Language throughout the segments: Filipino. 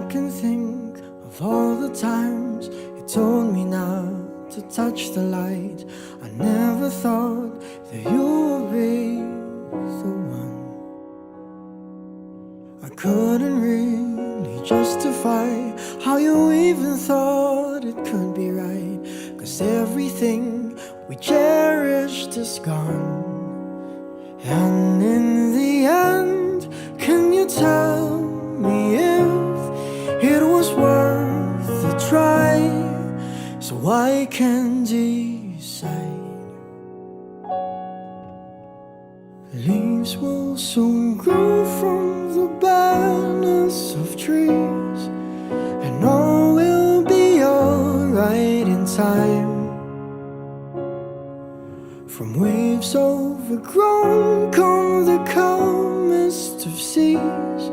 can think of all the times you told me not to touch the light. I never thought that you would be the one. I couldn't really justify how you even thought it could be right, 'cause everything we cherished is gone. And in the end, can you tell me if it was worth the try, so I can decide? Leaves will soon grow from the barrenness of trees, and all will be alright in time. From waves overgrown come the calmest of seas,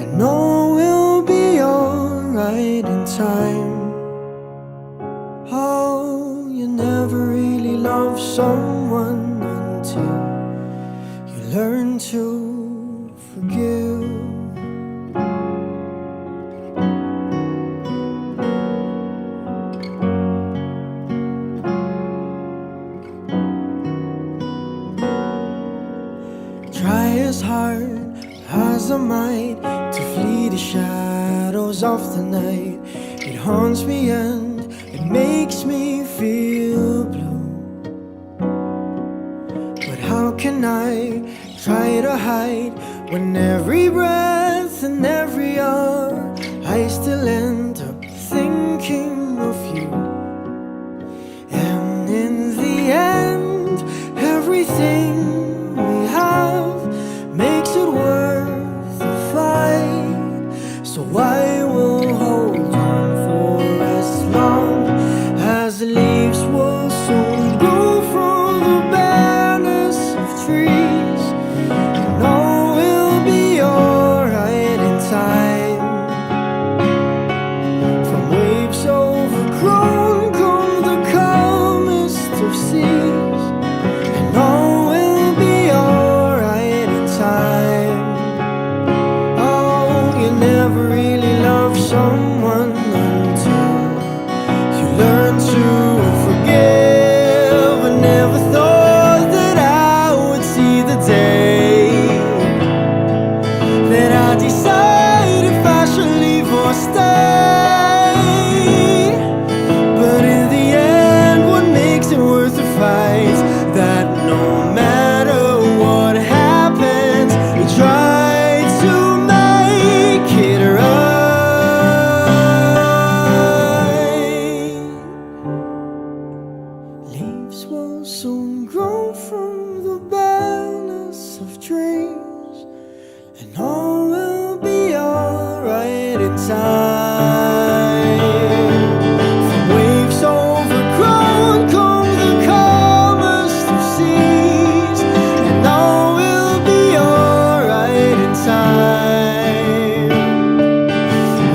and all will be alright in time. Oh, you never really love someone until you learn to forgive. Try as hard as I might to flee the shadows of the night. It haunts me and it makes me feel blue. But how can I try to hide when every breath and every hour I still end up thinking of you? And in the end, everything we have makes it worth the fight. So I will hold on for as long as the leaves will soon grow from the barrenness of trees, and all will be alright in time. From waves overgrown come the calmest of seas, and all will be alright in time. Oh, you never really love someone until you learn to forgive. I never thought that I would see the day that I decide if I should leave or stay. But in the end, what makes it worth the fight? That no matter what happens, we try to make it right. Leaves will soon grow from the barrenness of trees, and all will be alright in time. From waves overgrown come the calmest of seas, and all will be alright in time.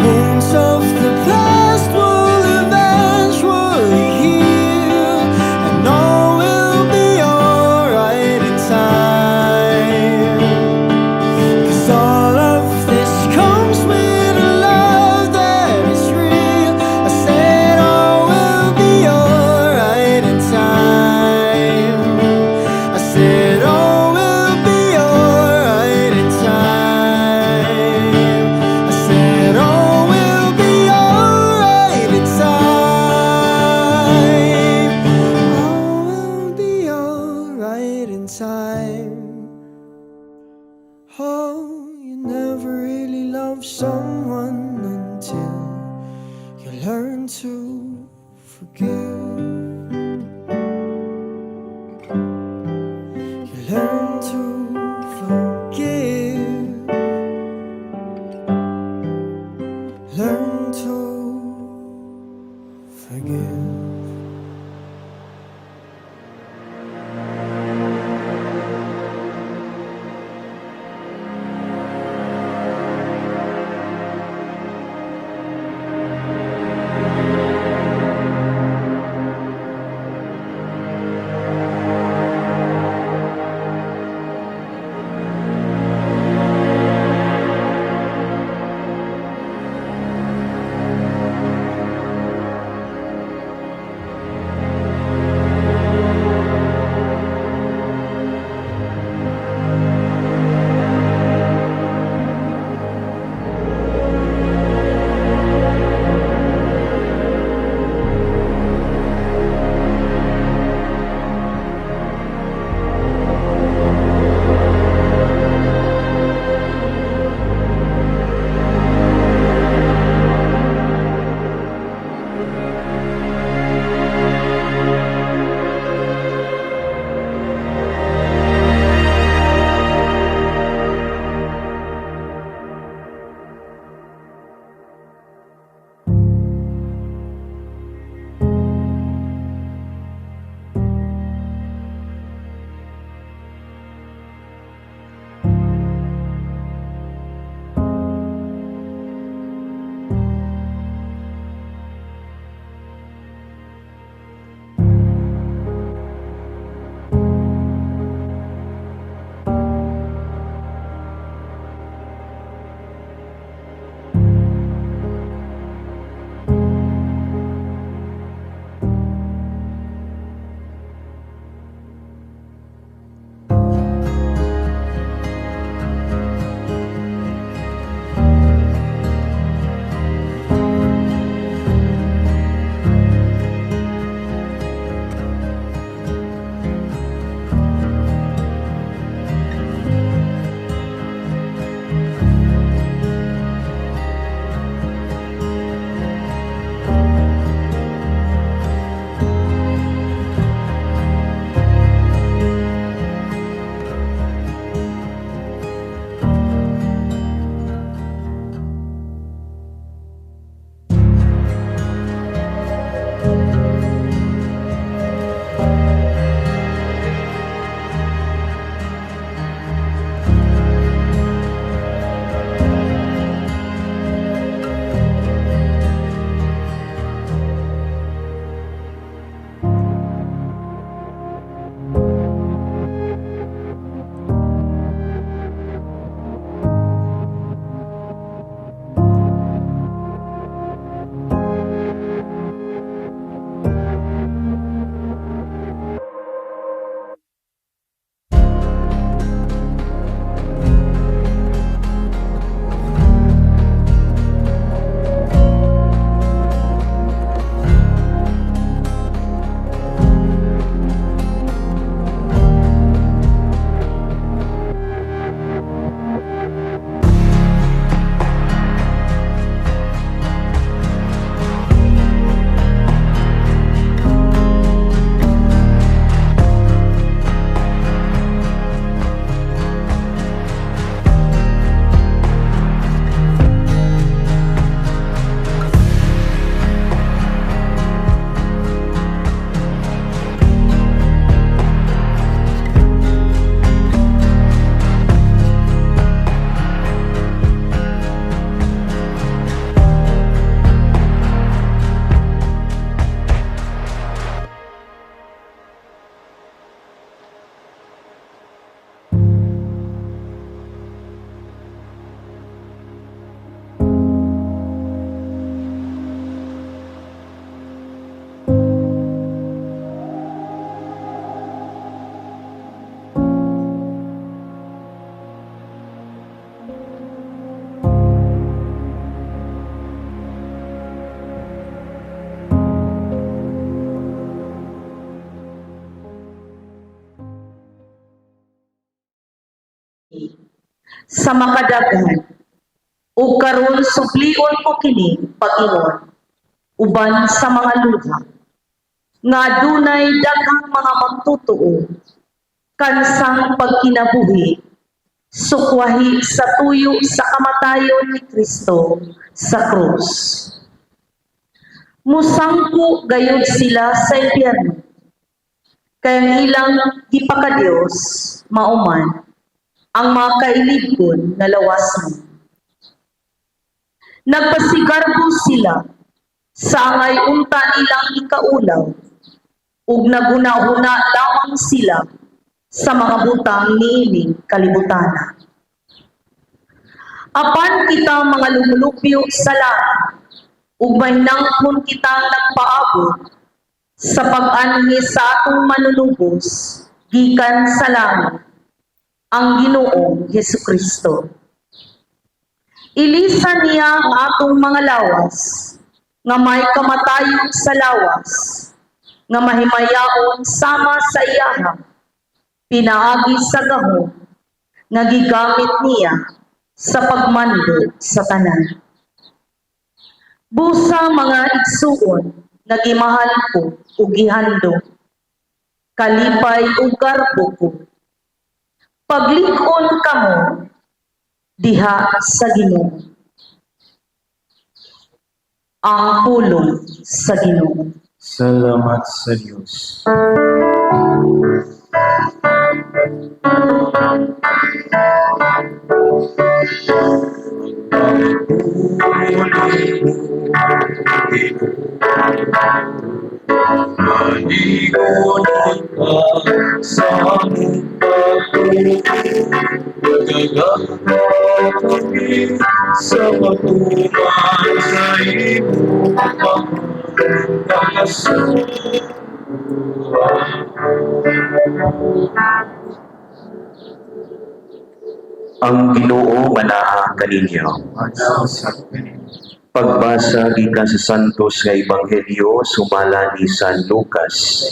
Wounds of the past will eventually heal, and all will be alright in time. 'Cause all of this comes with a love that is real. I said all will be alright in time. I said all will be alright in time. I said all will be alright in time. All will be alright in time. Oh, you never really love someone until you learn to forgive. You learn to forgive. Learn to forgive. sa makadaghan ug karon suplion ko kini pag-ingon uban sa mga luha nga dunay daghang mga magtutuo kansang pagkinabuhi sukwahi sa tuyo sa kamatayon ni Kristo sa krus. Musangko gayud sila sa impyerno kay ang ilang gipakadiyos mauman ang mga kailigon nga lawasnon. Nagpasigarbo sila sa angay unta nilang ikaulaw ug naghuna-huna lamang sila sa mga butang niining kalibutana. Apan kita mga lumulupyo sa langit ug mahinangkon kitang nagpaabot sa pag-anhi sa atong manunubos gikan sa langit ang Ginoong Hesukristo. Ilisan niya ang atong mga lawas nga may kamatayon sa lawas nga mahimayaon sama sa iyahang pinaagi sa gahom nga gigamit niya sa pagmando sa tanan. Busa mga igsuon nga gimahal ko ug gihandom, kalipay ug garbo ko. Paglik-on kamo diha sa Ginoo. Ang pulong sa Ginoo. Salamat sa Diyos. Manigunod ka sa aming kami sa patuman sa iyong pagkakasuhan. Ang Ginoo manaha kaninyo. Pagbasa gikan sa Santos nga Ebanghelyo sumala ni San Lucas.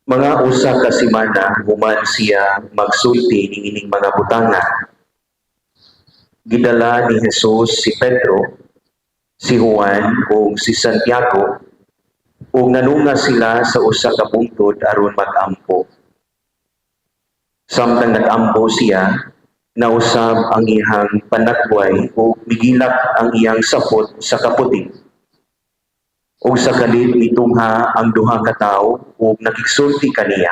Mga usa ka semana human siya magsulti ning ining mga butanga. Gidala ni Jesus si Pedro, si Juan ug si Santiago ug nanunga sila sa usa ka bungtod aron mag-ampo. Samtang nag-ampo siya, nausab ang iyang panagway ug migilak ang iyang sapot sa kaputi. Ug sa kalit mitungha ang duha ka tawo ug nakigsulti kaniya.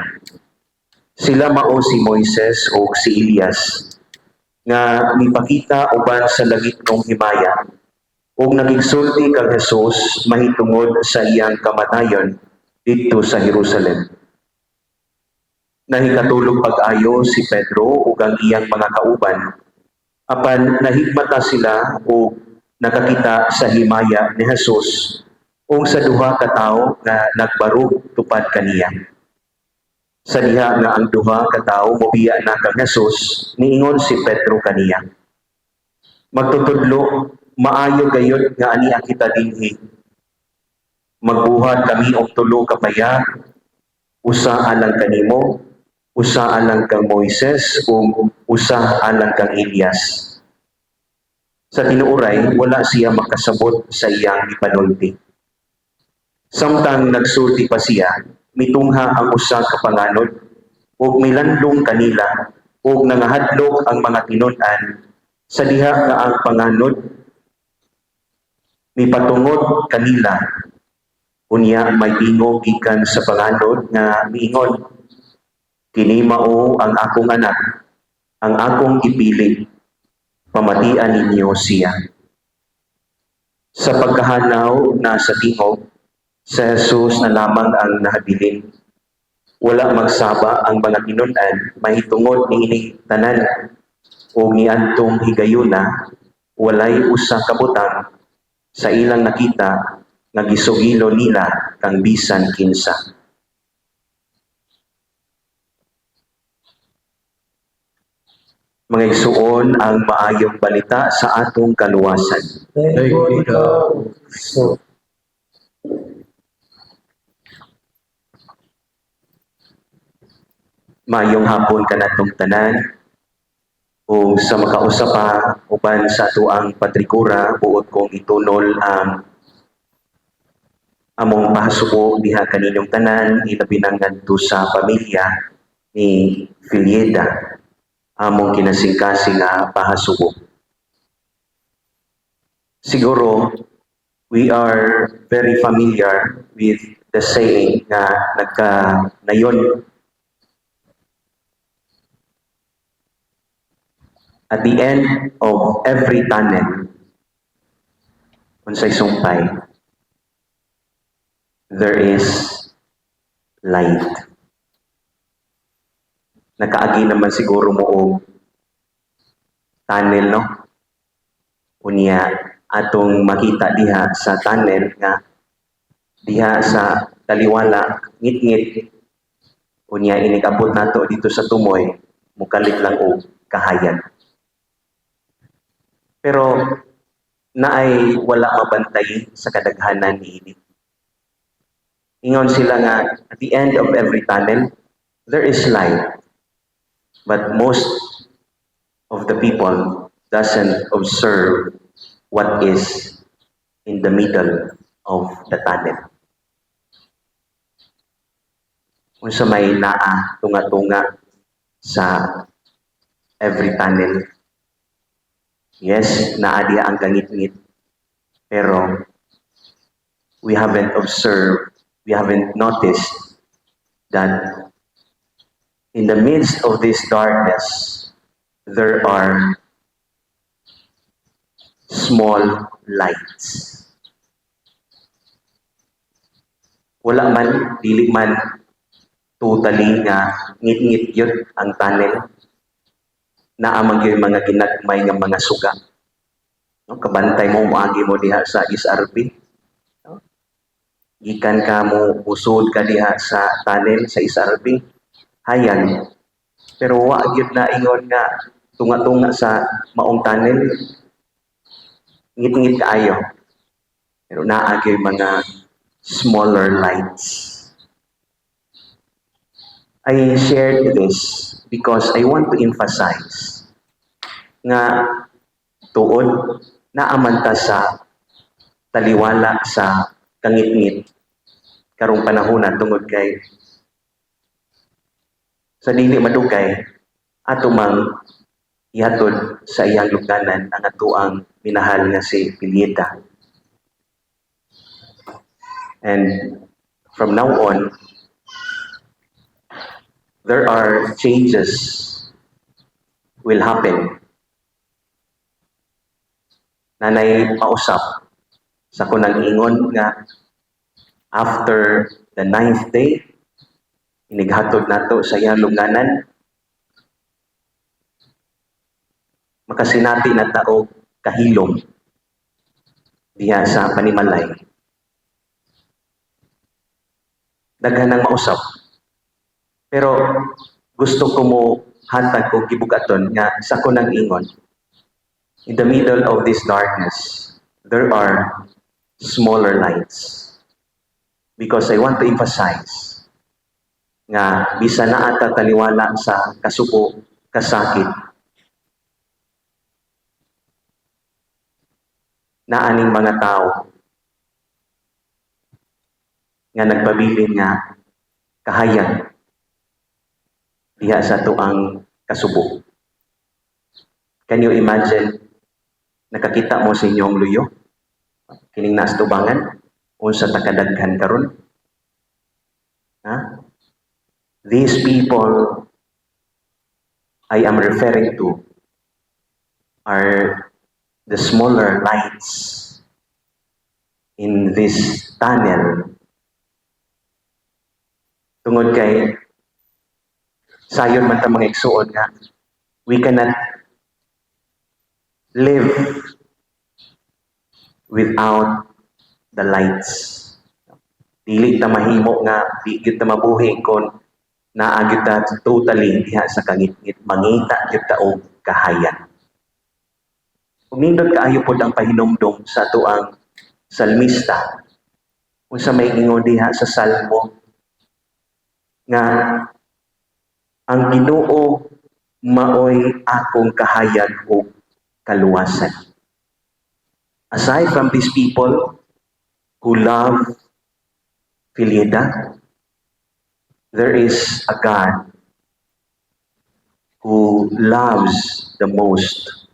Sila mao si Moises ug si Elias nga mipakita uban sa langitnong himaya ug nagigsulti kang Jesus mahitungod sa iyang kamatayon didto sa Jerusalem. Nahikatulog pag-ayo si Pedro ug ang iyang mga kauban apan nahigmata sila ug nakakita sa himaya ni Jesus ug sa duha ka tawo nga nagbarug tupad kaniya. Sa diha nga ang duha ka tawo mobiya na kang Jesus, niingon si Pedro kaniya, "Magtutudlo, maayo gayud nga ania kita dinhi. Magbuhat kami og tulo ka payag, usa alang kanimo, usa alang kang Moises ug usa alang kang Elias." Sa tinuoray, wala siya makasabot sa iyang ipanulti. Samtang nagsulti pa siya, mitungha ang usa ka panganod ug milandong kanila ug nangahadlok ang mga tinud-an sa diha nga ang panganod mipatungod kanila. Unya may tingog gikan sa panganod nga miingon, "Kini mao ang akong anak, ang akong gipili. Pamatian ninyo siya." Sa pagkahanaw na sa tingog, sa Jesus na lamang ang nahabilin. Wala magsaba ang mga tinud-an mahitungod niining tanan o niadtong higayuna, walay usa ka butang sa ilang nakita nga gisugilo nila kang bisan kinsa. Mga igsuon, ang maayong balita sa atong kaluwasan. Dayon ikaw, Kristo. Mayong hapon kanatong tanan o sa makausap pa uban sa tuang patrikura buot kong itunol ang among pahasubo diha kaninyong tanan ilabi na ngadto sa pamilya ni Filieda among kinasingkasing nga pahasubo. Siguro we are very familiar with the saying na nayon at the end of every tunnel, unsay sumpay, there is light. Nakaagi naman siguro mo og tunnel, no? Unya, atong makita diha sa tunnel nga diha sa taliwala, ngit-ngit, unya inikabot nato dito sa tumoy, mukalit lang og kahayan. Pero naay wala mabantay sa kadaghanan niini. Ingon sila nga at the end of every tunnel there is light. But most of the people doesn't observe what is in the middle of the tunnel. Unsa may naa tunga-tunga sa every tunnel. Yes, naa diha ang kangit-ngit. Pero we haven't observed, we haven't noticed that in the midst of this darkness, there are small lights. Wala man, dili man totally nga ngit-ngit yun ang tunnel. Naamang yung mga ginagmay ng mga suga. No? Kabantay mo, maagi mo diha sa SRP. No? Gikan ka mo, usod ka diha sa tunnel, sa SRP. Hayan. Pero wag yun na ingon nga tunga-tunga sa maong tunnel. Ngit-ngit kaayo. Pero naagi yung mga smaller lights. I shared this because I want to emphasize nga tuod naamanta sa taliwala sa kangit-ngit karong panahon tungod kay sa dili madugay ato mang ihatod sa iyang lugnanan ang atuang minahal nga si Filieda. And from now on, there are changes will happen. Nanay pausap sa kunang ingon nga after the 9th day, inighatod nato sa iyang lugnanan, makasinati na tao kahilom diha sa Panimalay. Daghan ang mausap. Pero gusto ko mo hatag ko gibugaton nga sa kunang ingon. In the middle of this darkness, there are smaller lights. Because I want to emphasize nga bisa na ata taliwala sa kasubo, kasakit, na aning mga tao nga nagpabilin nga kahayan diha sa tuang kasubo. Can you imagine nakakita mo sa inyong luyo? Kining naas tubangan unsa ta kadaghan karon? Ha? These people I am referring to are the smaller lights in this tunnel. Tungod kay sayon man ta mga igsuon nga we cannot live without the lights. Dili ta mahimo nga di gyud ta mabuhi kon naa gyud ta totally diha sa kangit-ngit, mangita gyud ta og kahayan. Umindot kaayo pod ang pahinumdom sa tuang salmista unsa may ingon diha sa Salmo nga ang Ginoo maoy akong kahayag o kaluwasan. Aside from these people who love Filieda, there is a God who loves the most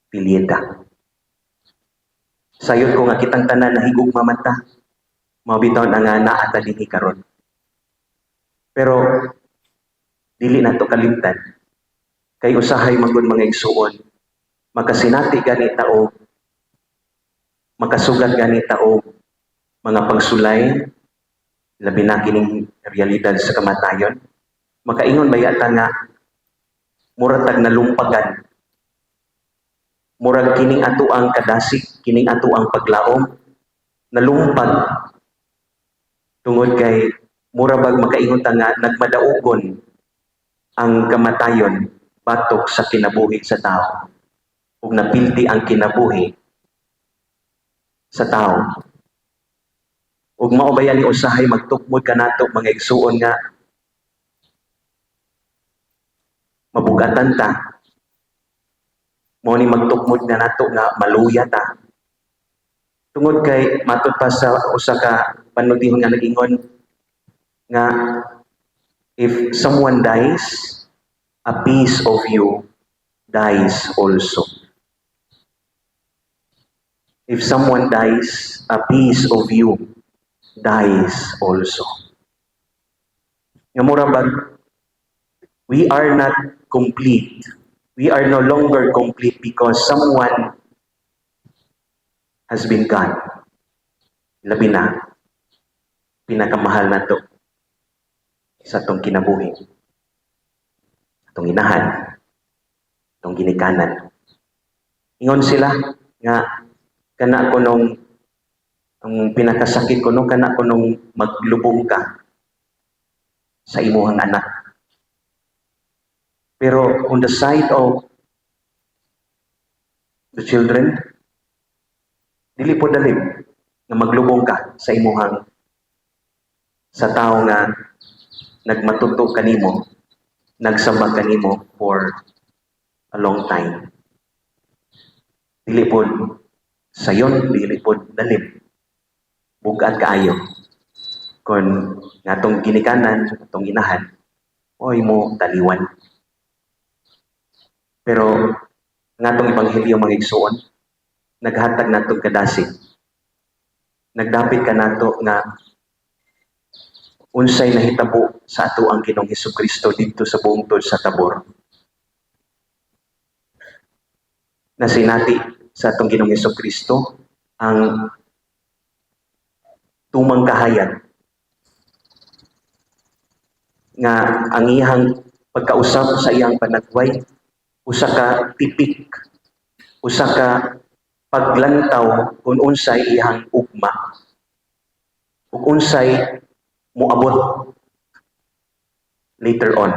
Filieda. Sayon ko nga kitang tanan na higugma man ta, mabitaw na nga naa ta dinhi karon. Pero dili nato kalimtan kay usahay magud mga igsuon, makasinati gani ta og makasugat gani ta og mga pagsulay labi na kining realidad sa kamatayon. Makaingon ba yata nga murag tag nalumpagan, murag kining ato ang kadasig, kining ato ang paglaom nalumpag tungod kay mura bag makaingon ta nga nagmadaugon ang kamatayon batok sa kinabuhi sa tao ug napildi ang kinabuhi sa tao. Ug mao ba yan ni usahay magtukmod kanato mga igsuon nga mabugatan ta, mao ni magtukmod nga nato nga maluya ta. Tungod kay matud pa sa usa ka panudihon nga nag-ingon nga if someone dies, a piece of you dies also. If someone dies, a piece of you dies also. Nga mura bag, we are not complete. We are no longer complete because someone has been gone. Labi na, pinakamahal na to sa atong kinabuhi. Atong inahan, atong ginikanan. Ingon sila nga kana ko nung ang pinakasakit ko nung kana ko nung maglubong ka sa imuhang anak. Pero on the side of the children, dili po dalim na maglubong ka sa imuhang sa tao nga nagmatuto kanimo, nagsamba kanimo for a long time. Dili po sayon, dili po dalim. Bugat kaayo. Kung natong ginikanan, natong inahan, oy mo taliwan. Pero ngatong ebanghelyo mga igsuon, naghatag natong kadasig. Nagdapit ka nato nga unsay nahitabo sa ato ang Ginoong Hesukristo dito sa bungtod sa Tabor. Nasinati sa atong Ginoong Hesukristo ang tumang kahayag nga ang iyang pagkausap sa iyang panagway usa ka tipik, usa ka paglantaw kung unsay iyang ugma ug unsay moabot later on.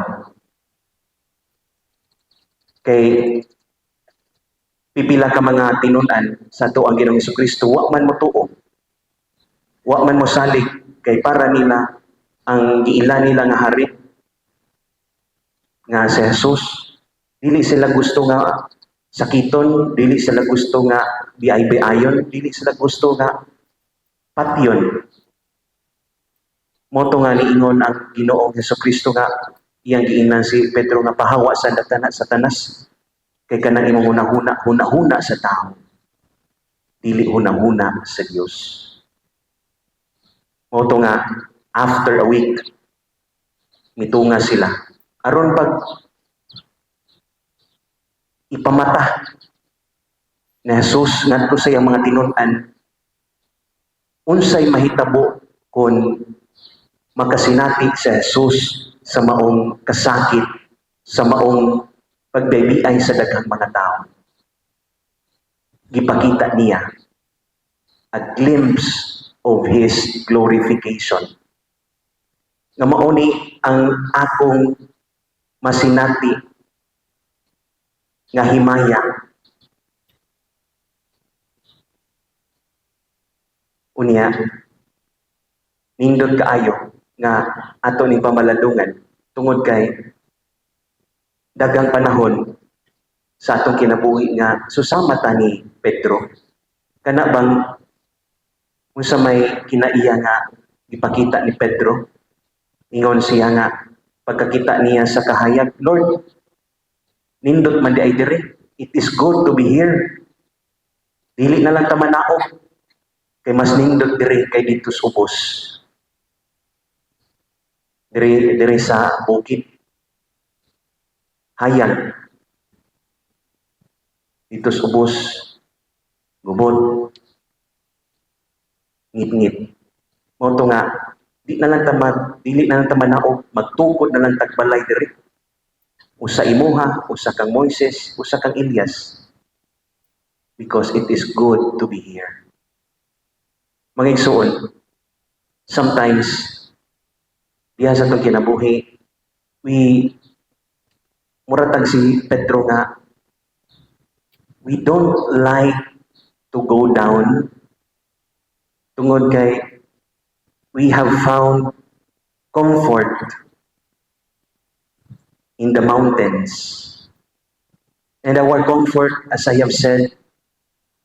Kay pipila ka mga tinun-an sa ato ang Ginoong Hesukristo wa man mo tuo, wa man mo salig kay para nila ang giila nila nga hari nga si Jesus. Dili sila gusto nga sakiton, dili sila gusto nga biay-biayon, dili sila gusto nga patyon. Moto nga niingon ang Ginoong Hesukristo nga iyang giingnan si Pedro nga pahawa sa Satanas kay kanang imong hunahuna sa tao, dili hunahuna sa Dios. Moto nga after a week mitunga sila aron pag ipamata ni Jesus ngadto sa iyang mga tinun-an unsay mahitabo kung makasinati si Jesus sa maong kasakit, sa maong pagbaybiay sa daghang mga tao. Gipakita niya a glimpse of His glorification. Nga mao ni ang akong masinati nga himaya. Unya, nindot kaayo nga ato ning pamaladungan tungod kay dagang panahon sa atong kinabuhi nga susama ta ni Pedro. Kana bang unsa may kinaiya nga ipakita ni Pedro? Ingon siya nga pagkakita niya sa kahayag, Lord, nindot man di ay diri. It is good to be here. Dili na lang ta manaog. Kay mas nindot diri kay dito sa ubos. Diri sa bukid. Hayag. Dito sa ubos. Gubot. Ngit-ngit. Moto nga, dili na lang ta manaog, magtukod na lang tagbalay diri. Usa imuha, usa kang Moises, usa kang Elias. Because it is good to be here. Mga igsoon, sometimes, diha sa itong kinabuhi, muratag si Pedro nga, we don't like to go down tungod kay we have found comfort in the mountains. And our comfort, as I have said,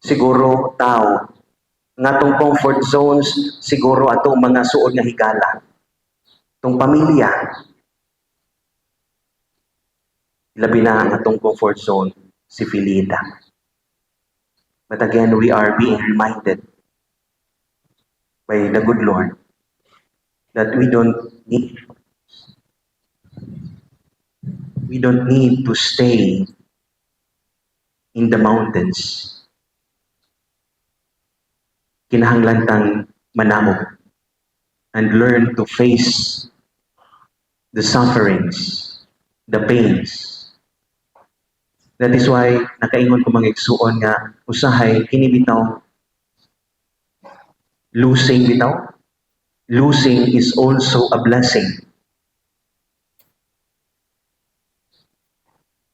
siguro tao. Nga tong comfort zones, siguro atong mga suod nga higala. Tong pamilya, labi na ang atong comfort zone, si Philida. But again, we are being reminded by the good Lord that we don't need to stay in the mountains. Kinahanglan tang manamog and learn to face the sufferings, the pains. That is why nakaingon ko mga igsuon nga usahay kini bitaw losing bitaw. Losing is also a blessing.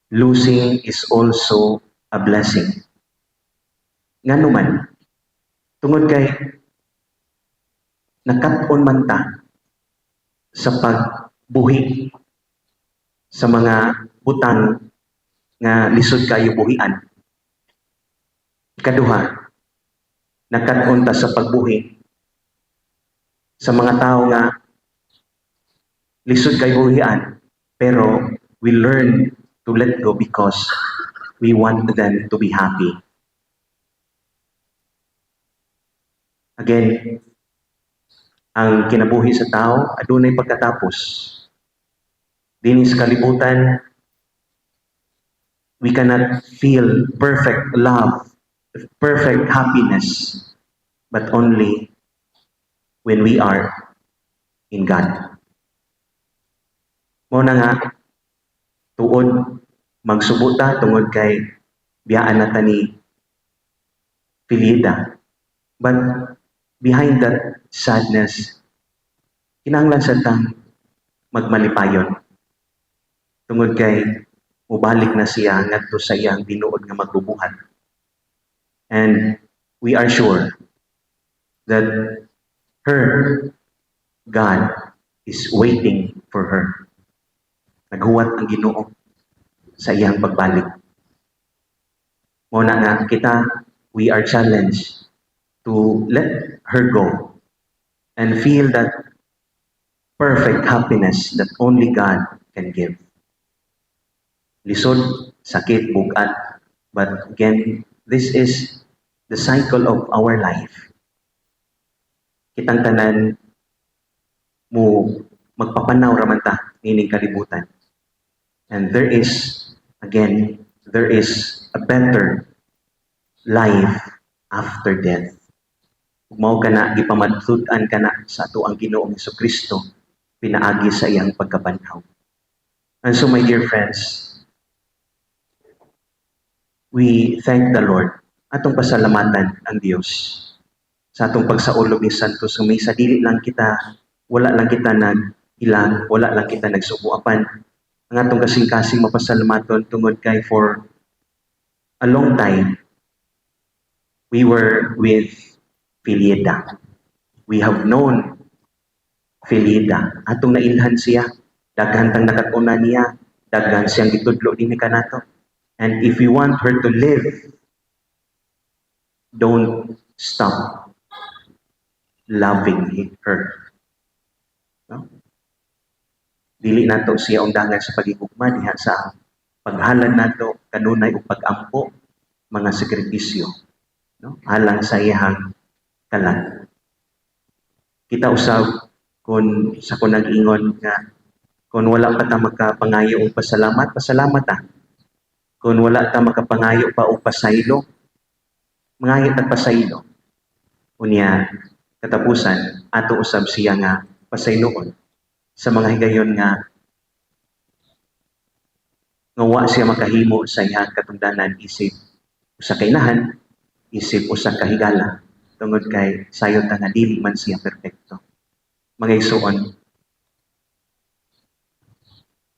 Losing is also a blessing. Ngano man, tungod kay nakat-on man ta sa pagbuhi sa mga butang nga lisod kayo buhian. Ikaduha, nakat-on ta sa pagbuhi sa mga tao nga lisod kayo buhian, pero we learn to let go because we want them to be happy. Again, ang kinabuhi sa tao, adunay pagkatapos. Dinis kalibutan, we cannot feel perfect love, perfect happiness, but only when we are in God. Muna nga, tuod, magsubuta tungod kay biyaan na ta ni Philida. But behind that sadness, kinahanglan sa tang magmalipayon. Tungod kay mubalik na siya ngadto sa iyang binuod nga magbubuhat. And we are sure that her God is waiting for her. Naghuwat ang Ginoo sa iyang pagbalik. Muna nga kita, we are challenged to let her go and feel that perfect happiness that only God can give. Lisod, sakit, bugat. But again, this is the cycle of our life. Kitang tanan mo magpapanaw raman ta nining kalibutan. And there is a better life after death. Mao kana gipamadtud-an kana sa ato ang Ginoong Hesukristo pinaagi sa iyang pagkabanhaw. And so my dear friends, we thank the Lord. Atong pasalamatan ang Dios sa atong pagsaulog ni Santos nga misa. Dili lang kita, wala lang kita nag-ilang, wala lang kita nagsubuapan. Ang atong kasing-kasing mapasalamaton tungod kay for a long time, we were with Philida. We have known Philida. Atong nailhan siya, daghang tang nakatuna niya, Daghan siyang gitudlo din kanato. And if you want her to live, don't stop loving her. No? Dili nato siya undangan sa pagigugma diha sa paghalad nato kanunay ug pag-ampo mga sakripisyo, no? Alang sa iyang kalan. Kita usab kung sa ko nag-ingon nga kung wala pa ta makapangayo og pasalamat, pasalamat ta. Kung wala ta makapangayo pa og pasaylo, mangayo ta pasaylo. Unya katapusan ato usab siya nga pasayloon sa mga higayon nga wa siya makahimo sa iyang katungdanan isip usa ka inahan, isip usa ka higala tungod kay sayon ta nga dili man siya perpekto. Mga igsoon,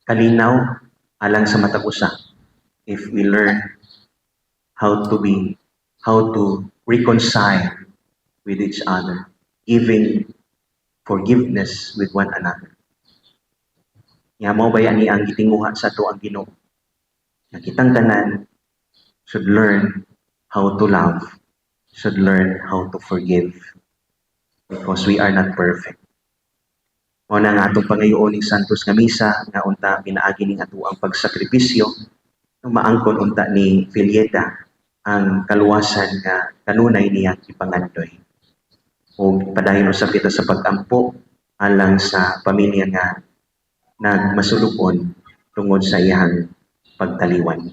kalinaw alang sa matag usa if we learn how to reconcile with each other, giving forgiveness with one another. Nga mao ba ani ang gitinguha sa ato ang Ginoo? Na kitang tanan should learn how to love, should learn how to forgive, because we are not perfect. Mao na nga atong pangayoon ning Santos nga Misa nga unta pinaagi ning ato ang pagsakripisyo maangkon unta ni Filieta ang kaluwasan nga kanunay niya ipangandoy. O padayon usab kita sa pag-ampo alang sa pamilya nga nagmasulupon tungod sa iyang pagtaliwan.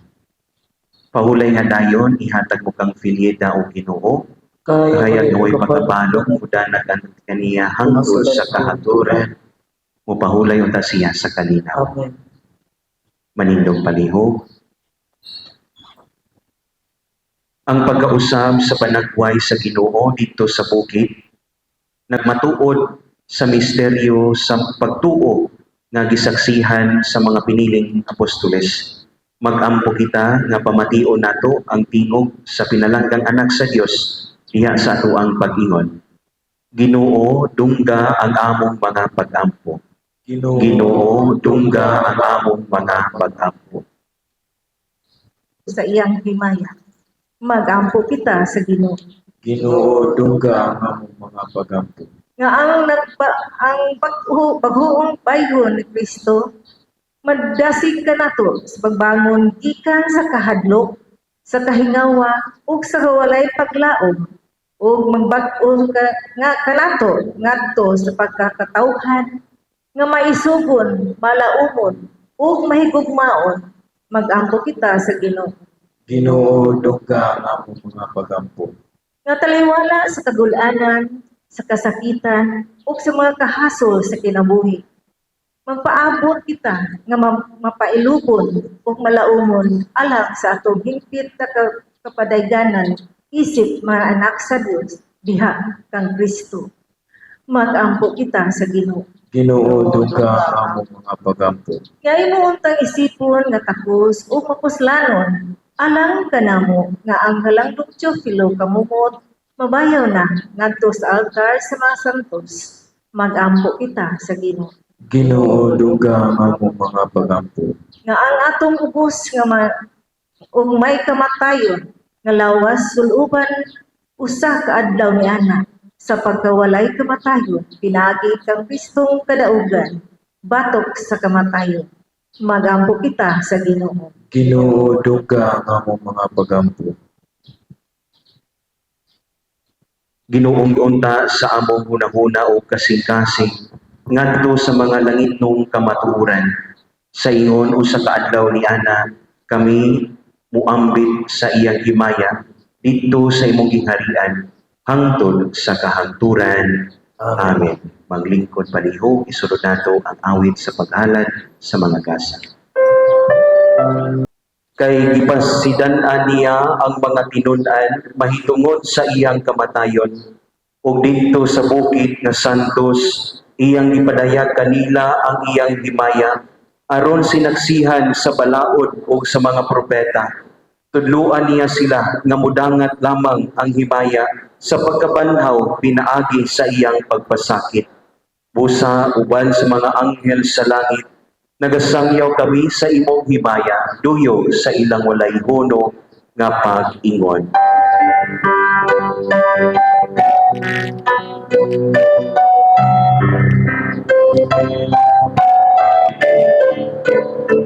Pahulay nga dayon ihatag mo kang Filieta o Ginoo kaya nuway pagkabalong mudanag ang kaniya hangtod sa kahaturan mupahulay unta siya sa kalinaw. Amen. Manindong palihog. Ang pagkausab sa panagway sa Ginoo dito sa bukid nagmatuod sa misteryo sa pagtuo nga gisaksihan sa mga piniling apostoles. Mag-ampo kita nga pamation nato ang tingog sa pinalanggang anak sa Dios diha sa ato ang pag-ingon. Ginoo, dungga ang among mga pag-ampo. Ginoo, dungga ang among mga pag-ampo. Sa iyang himaya, mag-ampo kita sa Ginoo. Ginoo, dungga ang among mga pagampo. Nga ang paghuong baygon ni Kristo, madasig ka nato sa pagbangon gikan sa kahadlok, sa kahingawa, ug sa walay paglaom, ug magbag-o ka nga kanato ngadto sa pagkakatawhan nga maisugon, malaumon, ug mahigugmaon, mag-ampo kita sa Ginoo. Ginoo, dungga ang among mga pagampo. Nga taliwala sa kagulanan, sa kasakitan, ug sa mga kahasol sa kinabuhi. Magpaabot kita nga mapailubon ug malaumon alang sa atong hingpit na kapadayganan isip mga anak sa Dios diha kang Kristo. Mag-ampo kita sa Ginoo. Ginoo, dungga ang among mga pagampo. Kaya mo untang isipon nga takos o mapuslanon, alang kanamo nga ang halangdong Teofilo kamumot, mabayaw na ngadto sa altar sa mga santos. Mag-ampo kita sa Ginoo. Ginoo, dungga ang among mga pagampo. Nga ang atong ubos nga ug may kamatayon nga lawas suluban usa ka adlaw ni ana sa pagkawalay kamatayon pinaagi kang Kristong kadaugan batok sa kamatayon. Mag-ampo kita sa Ginoo. Ginoo, dungga ang among mga pagampo. Ginoong unta sa among hunahuna o kasing-kasing ngadto sa mga langitnong kamatuoran. Sa ingon usa ka adlaw ni ana kami muambit sa iyang himaya didto sa imong gingharian hangtod sa kahangturan. Amen. Maglingkod palihog isulod nato ang awit sa paghalad sa mga gasa. Kay gipasidan-an niya ang mga tinun-an mahitungod sa iyang kamatayon ug didto sa bukid nga Santos iyang ipadayag kanila ang iyang himaya aron sinaksihan sa balaod o sa mga propeta. Tudluan niya sila nga mudangat lamang ang himaya sa pagkabanhaw pinaagi sa iyang pagpasakit. Busa uban sa mga anghel sa langit, Nagasangyaw kami sa imong himaya, duyo sa ilang walay huno nga pag-ingon.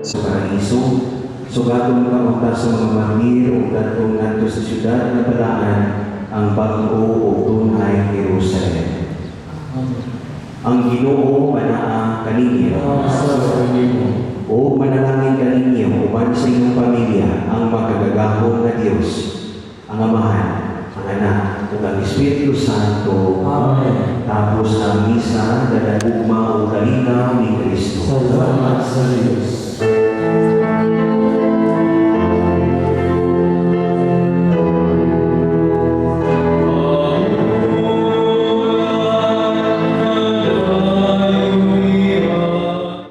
Sa paraiso, sugatong kaunta sa mga martir o datong nato sa syudad na balaan ang bago o tunay Jerusalem. Ang Ginoo manaa kaninyo o manalangin kaninyo uban sa inyong pamilya ang magagagahon na Dios, ang Amahan, ang Anak, ug ang Espiritu Santo. Amen. Tapos ang misa na nagugma o kalinaw ni Kristo. Salamat sa Diyos.